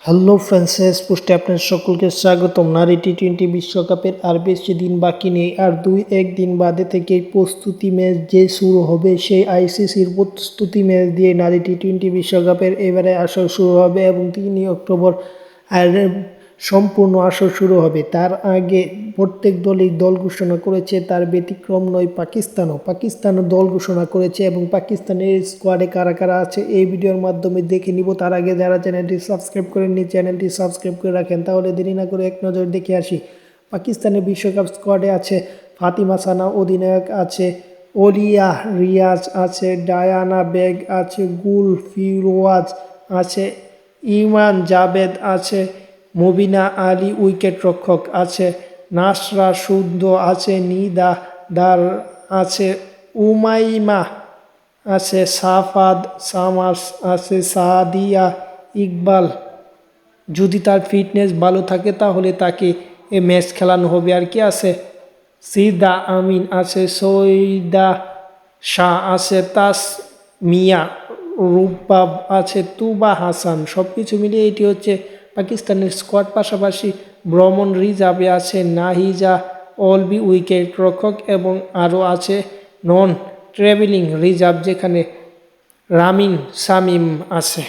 Hello friends, পোস্টে আপনার সকলকে স্বাগতম। নারী টি-20 বিশ্বকাপের আর বেশি দিন বাকি নেই, আর 2-1 দিন বাদে থেকেই প্রস্তুতি ম্যাচ যে শুরু হবে, সেই আইসিসির প্রস্তুতি ম্যাচ দিয়ে নারী টি-20 বিশ্বকাপের এবারে আসর শুরু হবে এবং 3 অক্টোবর আর সম্পূর্ণ আসর শুরু হবে। তার আগে প্রত্যেক দলই দল ঘোষণা করেছে, তার ব্যতিক্রম নয় পাকিস্তানও দল ঘোষণা করেছে এবং পাকিস্তানের স্কোয়াডে কারা কারা আছে এই ভিডিওর মাধ্যমে দেখে নিব। তার আগে যারা চ্যানেলটি সাবস্ক্রাইব করেননি, চ্যানেলটি সাবস্ক্রাইব করে রাখেন, তাহলে দেরি না করে এক নজর দেখে আসি। পাকিস্তানের বিশ্বকাপ স্কোয়াডে আছে ফাতিমা সানা অধিনায়ক, আছে ওলিয়া রিয়াজ, আছে ডায়ানা বেগ, আছে গুল ফিরোয়াজ, আছে ইমান জাবেদ, আছে মুবিনা আলী উইকেট রক্ষক, আছে নাসরা শুদ্ধ, আছে নিদা দার, আছে উমাইমা, আছে সাফাদ সামাস, আছে সাদিয়া ইকবাল। যদি তার ফিটনেস ভালো থাকে তাহলে তাকে এ ম্যাচ খেলানো হবে। আর কি আছে সিদা আমিন, আছে সৈদা শাহ, আছে তাস মিয়া রুবাব, আছে তুবা হাসান। সব কিছু মিলিয়ে এটি হচ্ছে পাকিস্তানের স্কোয়াড। পাশাপাশি ভ্রমণ রিজার্ভে আছে নাহিজা অলবি উইকেট রক্ষক এবং আরও আছে নন ট্রাভেলিং রিজার্ভ, যেখানে রামিন শামিম আছে।